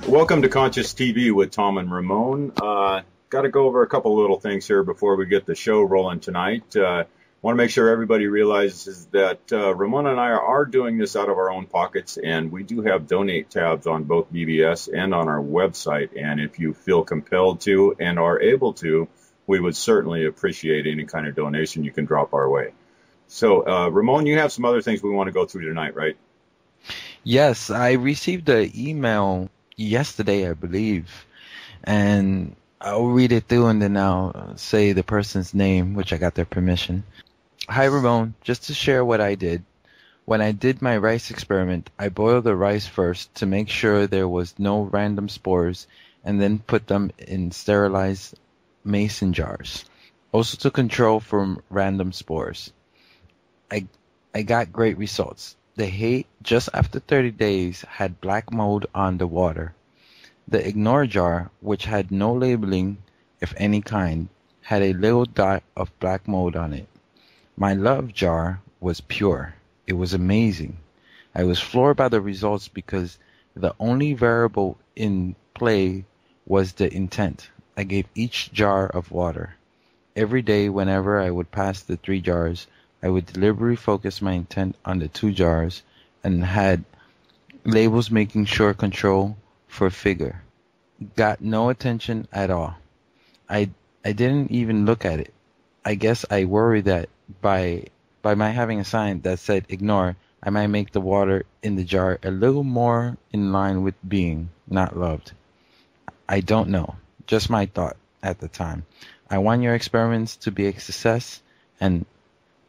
Welcome to Conscious TV with Tom and Ramon. Got to go over a couple little things here before we get the show rolling tonight. Want to make sure everybody realizes that Ramon and I are doing this out of our own pockets, and we do have donate tabs on both BBS and on our website. And if you feel compelled to and are able to, we would certainly appreciate any kind of donation you can drop our way. So, Ramon, you have some other things we want to go through tonight, right? Yes, I received an email yesterday, I believe, and I'll read it through and then I'll say the person's name, which I got their permission. Hi, Ramon. Just to share what I did. When I did my rice experiment, I boiled the rice first to make sure there was no random spores and then put them in sterilized mason jars, also to control from random spores. I got great results. The hay, just after 30 days, had black mold on the water. The ignore jar, which had no labeling, if any kind, had a little dot of black mold on it. My love jar was pure. It was amazing. I was floored by the results because the only variable in play was the intent. I gave each jar of water. Every day, whenever I would pass the 3 jars, I would deliberately focus my intent on the 2 jars and had labels making sure control for figure. Got no attention at all. I didn't even look at it. I guess I worried that by my having a sign that said ignore, I might make the water in the jar a little more in line with being not loved. I don't know. Just my thought at the time. I want your experiments to be a success and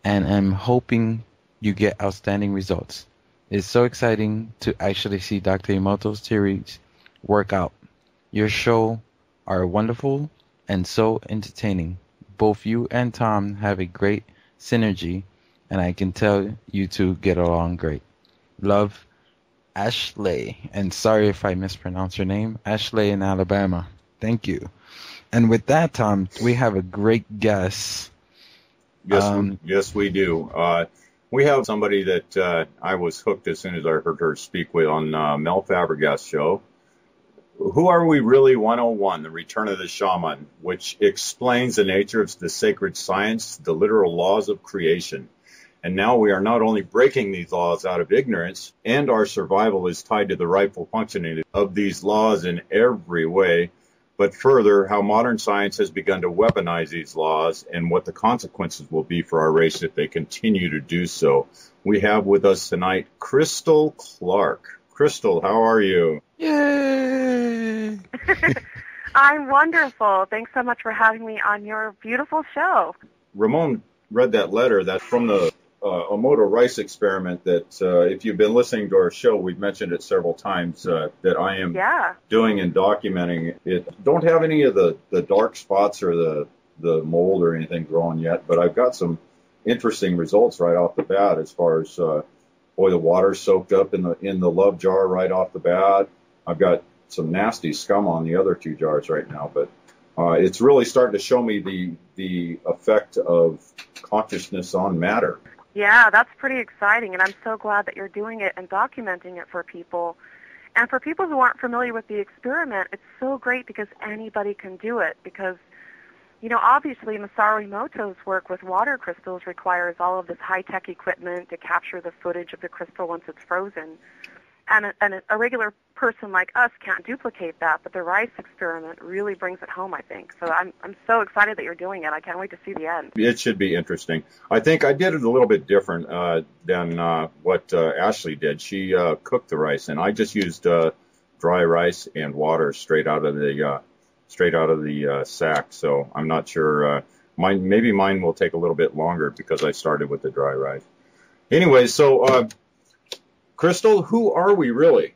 I'm hoping you get outstanding results. It's so exciting to actually see Dr. Emoto's theories work out. Your show are wonderful and so entertaining. Both you and Tom have a great synergy, and I can tell you two get along great. Love, Ashley. And sorry if I mispronounce your name. Ashley in Alabama. Thank you. And with that, Tom, we have a great guest. Yes, we do. We have somebody that I was hooked as soon as I heard her speak with on Mel Fabregas' show. Who Are We Really 101, The Return of the Shaman, which explains the nature of the sacred science, the literal laws of creation. And now we are not only breaking these laws out of ignorance, and our survival is tied to the rightful functioning of these laws in every way, but further, how modern science has begun to weaponize these laws and what the consequences will be for our race if they continue to do so. We have with us tonight Crystal Clark. Crystal, how are you? Yay! I'm wonderful. Thanks so much for having me on your beautiful show. Ramon read that letter that's from the Emoto rice experiment that if you've been listening to our show, we've mentioned it several times that I am doing and documenting it. Don't have any of the dark spots or the mold or anything growing yet, but I've got some interesting results right off the bat as far as the water soaked up in the love jar right off the bat. I've got some nasty scum on the other 2 jars right now, but it's really starting to show me the effect of consciousness on matter. Yeah, that's pretty exciting, and I'm so glad that you're doing it and documenting it for people. And for people who aren't familiar with the experiment, it's so great because anybody can do it because, obviously Masaru Emoto's work with water crystals requires all of this high-tech equipment to capture the footage of the crystal once it's frozen. And a regular person like us can't duplicate that, but the rice experiment really brings it home, I think. So I'm so excited that you're doing it. I can't wait to see the end. It should be interesting. I think I did it a little bit different than what Ashley did. She cooked the rice, and I just used dry rice and water straight out of the sack. So I'm not sure. Maybe mine will take a little bit longer because I started with the dry rice. Anyway, so. Crystal, who are we really?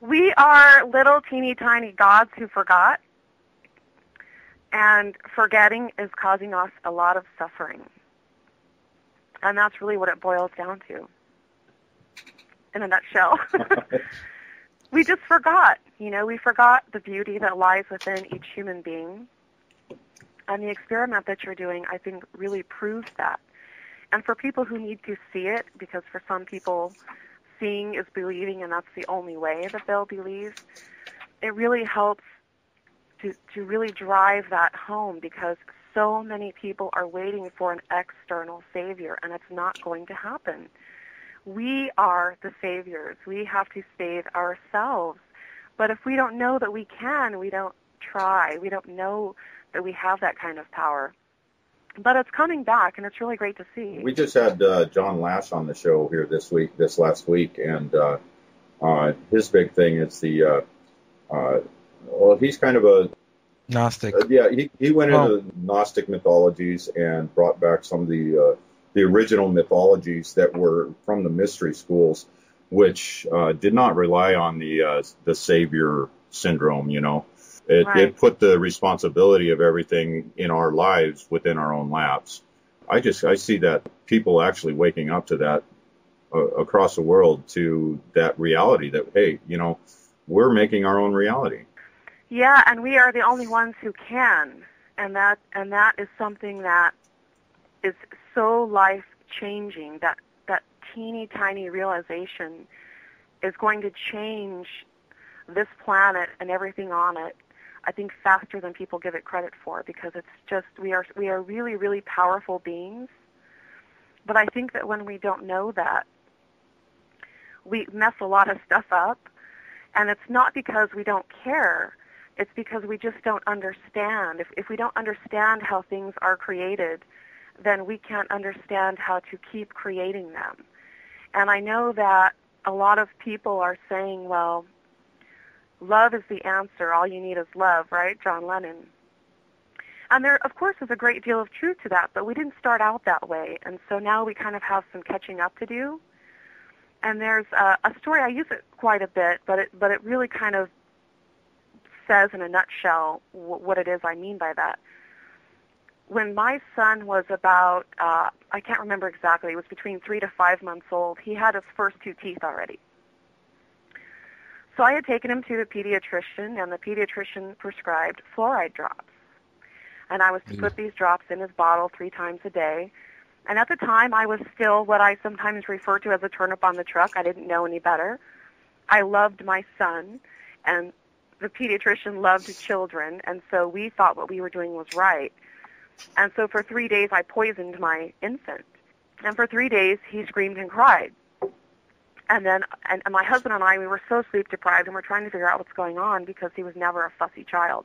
We are little teeny tiny gods who forgot, and forgetting is causing us a lot of suffering. And that's really what it boils down to, in a nutshell. We just forgot, we forgot the beauty that lies within each human being. And the experiment that you're doing, I think, really proves that. And for people who need to see it, because for some people, seeing is believing, and that's the only way that they'll believe, it really helps to really drive that home, because so many people are waiting for an external savior, and it's not going to happen. We are the saviors. We have to save ourselves. But if we don't know that we can, we don't try. We don't know that we have that kind of power. But it's coming back, and it's really great to see. We just had John Lash on the show here this last week, and his big thing is well, he's kind of a Gnostic. He went into Gnostic mythologies and brought back some of the original mythologies that were from the mystery schools, which did not rely on the savior syndrome. It put the responsibility of everything in our lives within our own laps. I see that people actually waking up to that across the world, to that reality that, hey, we're making our own reality. Yeah, and we are the only ones who can, and that is something that is so life-changing. That teeny tiny realization is going to change this planet and everything on it, I think, faster than people give it credit for, because it's just we are really, really powerful beings. But I think that when we don't know that, we mess a lot of stuff up, and it's not because we don't care. It's because we just don't understand. If we don't understand how things are created, then we can't understand how to keep creating them. And I know that a lot of people are saying, well, love is the answer. All you need is love, right? John Lennon. And there, of course, is a great deal of truth to that, but we didn't start out that way. And so now we kind of have some catching up to do. And there's a story, I use it quite a bit, but it really kind of says in a nutshell what it is I mean by that. When my son was about, I can't remember exactly, it was between 3 to 5 months old, he had his first 2 teeth already. So I had taken him to the pediatrician, and the pediatrician prescribed fluoride drops. And I was to put these drops in his bottle 3 times a day. And at the time, I was still what I sometimes refer to as a turnip on the truck. I didn't know any better. I loved my son, and the pediatrician loved children, and so we thought what we were doing was right. And so for 3 days, I poisoned my infant. And for 3 days, he screamed and cried. And then, and my husband and I, we were so sleep deprived, and we're trying to figure out what's going on, because he was never a fussy child.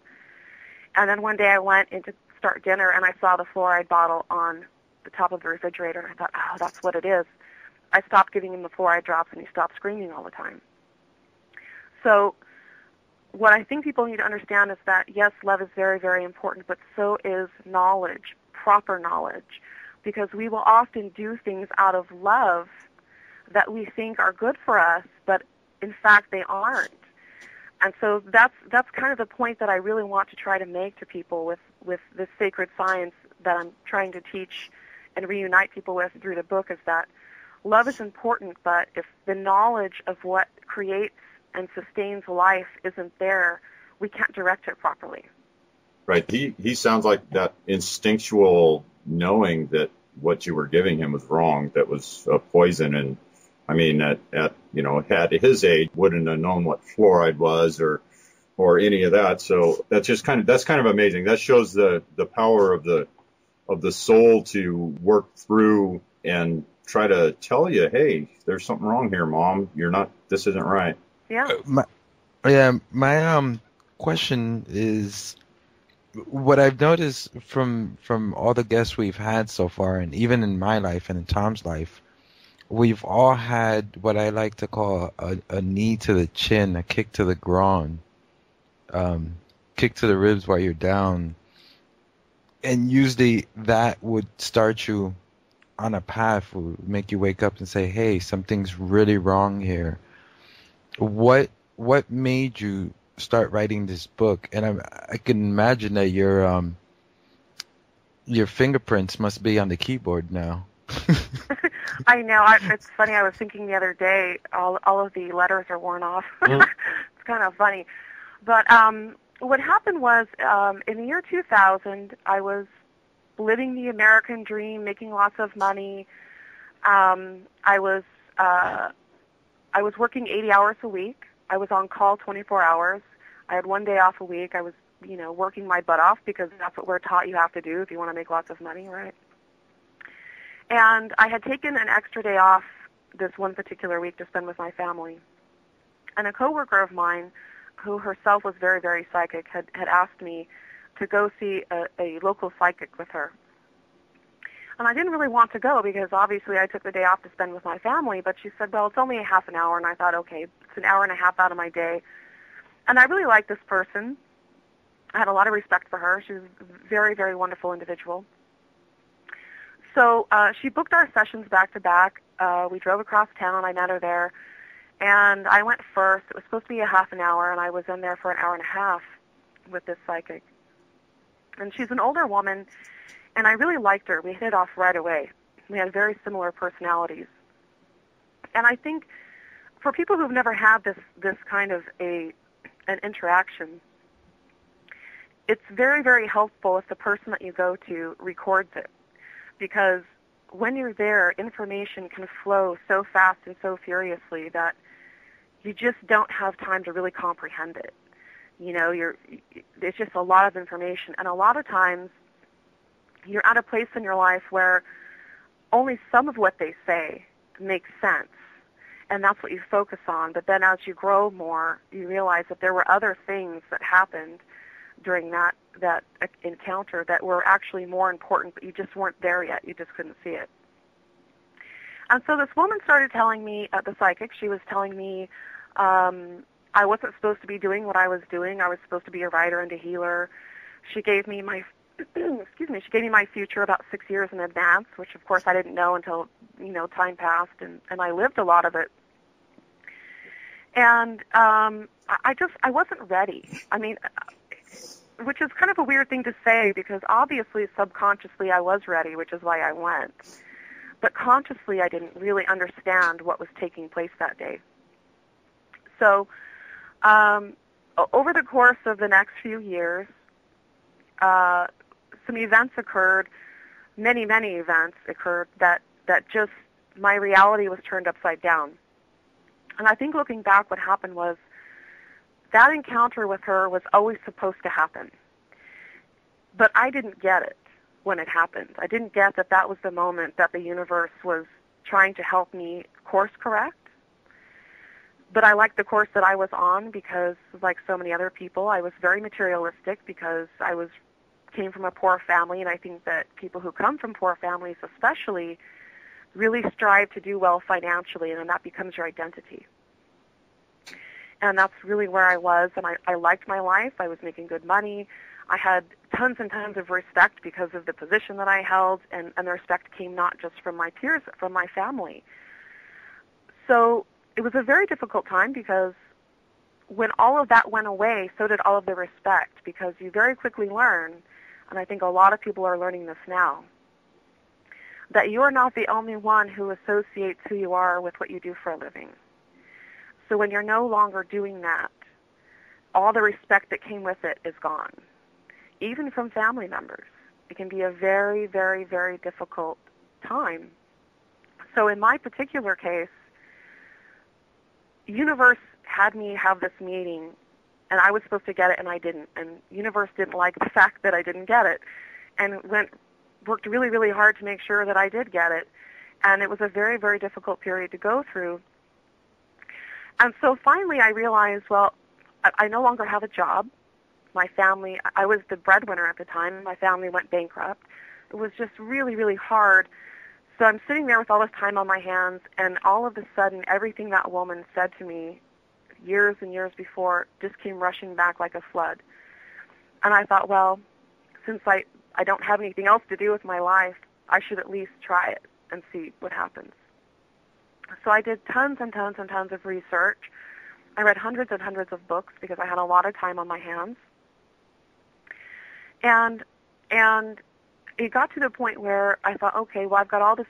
And then one day I went in to start dinner, and I saw the fluoride bottle on the top of the refrigerator, and I thought, oh, that's what it is. I stopped giving him the fluoride drops, and he stopped screaming all the time. So what I think people need to understand is that, yes, love is very, very important, but so is knowledge, proper knowledge, because we will often do things out of love that we think are good for us, but in fact they aren't. And so that's kind of the point that I really want to try to make to people with this sacred science that I'm trying to teach and reunite people with through the book, is that love is important, but if the knowledge of what creates and sustains life isn't there, we can't direct it properly. Right. He sounds like that instinctual knowing that what you were giving him was wrong, that was a poison. And I mean, at at his age, wouldn't have known what fluoride was or any of that. So that's kind of amazing. That shows the power of the soul to work through and try to tell you, hey, there's something wrong here, Mom. This isn't right. Yeah. My question is, what I've noticed from all the guests we've had so far, and even in my life and in Tom's life, we've all had what I like to call a knee to the chin, a kick to the groin, kick to the ribs while you're down. And usually that would start you on a path, would make you wake up and say, hey, something's really wrong here. What made you start writing this book? And I can imagine that your fingerprints must be on the keyboard now. I know. It's funny. I was thinking the other day, all of the letters are worn off. It's kind of funny. But what happened was, in the year 2000, I was living the American dream, making lots of money. I was I was working 80 hours a week. I was on call 24 hours. I had one day off a week. I was, working my butt off because that's what we're taught you have to do if you want to make lots of money, right? And I had taken an extra day off this one particular week to spend with my family. And a coworker of mine, who herself was very, very psychic, had asked me to go see a local psychic with her. And I didn't really want to go because obviously I took the day off to spend with my family, but she said, well, it's only a half an hour, and I thought, okay, it's an hour and a half out of my day. And I really liked this person. I had a lot of respect for her. She was a very, very wonderful individual. So she booked our sessions back to back. We drove across town. I met her there. And I went first. It was supposed to be a half an hour, and I was in there for an hour and a half with this psychic. And she's an older woman, and I really liked her. We hit it off right away. We had very similar personalities. And I think for people who've never had this kind of an interaction, it's very, very helpful if the person that you go to records it. Because when you're there, information can flow so fast and so furiously that you just don't have time to really comprehend it. It's just a lot of information. And a lot of times, you're at a place in your life where only some of what they say makes sense, and that's what you focus on. But then as you grow more, you realize that there were other things that happened during that encounter that were actually more important, but you just weren't there yet. You just couldn't see it. And so this woman started telling me, the psychic, she was telling me I wasn't supposed to be doing what I was doing. I was supposed to be a writer and a healer. She gave me my she gave me my future about 6 years in advance, which of course I didn't know until, time passed, and I lived a lot of it. And I wasn't ready. I mean, which is kind of a weird thing to say because obviously subconsciously I was ready, which is why I went. But consciously I didn't really understand what was taking place that day. So over the course of the next few years, some events occurred, many, many events occurred that just my reality was turned upside down. And I think looking back, what happened was that encounter with her was always supposed to happen. But I didn't get it when it happened. I didn't get that that was the moment that the universe was trying to help me course correct. But I liked the course that I was on because, like so many other people, I was very materialistic because I came from a poor family, and I think that people who come from poor families especially really strive to do well financially, and then that becomes your identity. And that's really where I was, and I liked my life. I was making good money. I had tons and tons of respect because of the position that I held, and the respect came not just from my peers, but from my family. So it was a very difficult time because when all of that went away, so did all of the respect, because you very quickly learn, and I think a lot of people are learning this now, that you are not the only one who associates who you are with what you do for a living. So when you're no longer doing that, all the respect that came with it is gone, even from family members. It can be a very, very, very difficult time. So in my particular case, universe had me have this meeting, and I was supposed to get it, and I didn't. And universe didn't like the fact that I didn't get it, and worked really, really hard to make sure that I did get it. And it was a very, very difficult period to go through. And so finally I realized, well, I no longer have a job. My family, I was the breadwinner at the time. My family went bankrupt. It was just really, really hard. So I'm sitting there with all this time on my hands, and all of a sudden everything that woman said to me years and years before just came rushing back like a flood. And I thought, well, since I don't have anything else to do with my life, I should at least try it and see what happens. So I did tons and tons and tons of research. I read hundreds and hundreds of books because I had a lot of time on my hands. And it got to the point where I thought, okay, well, I've got all this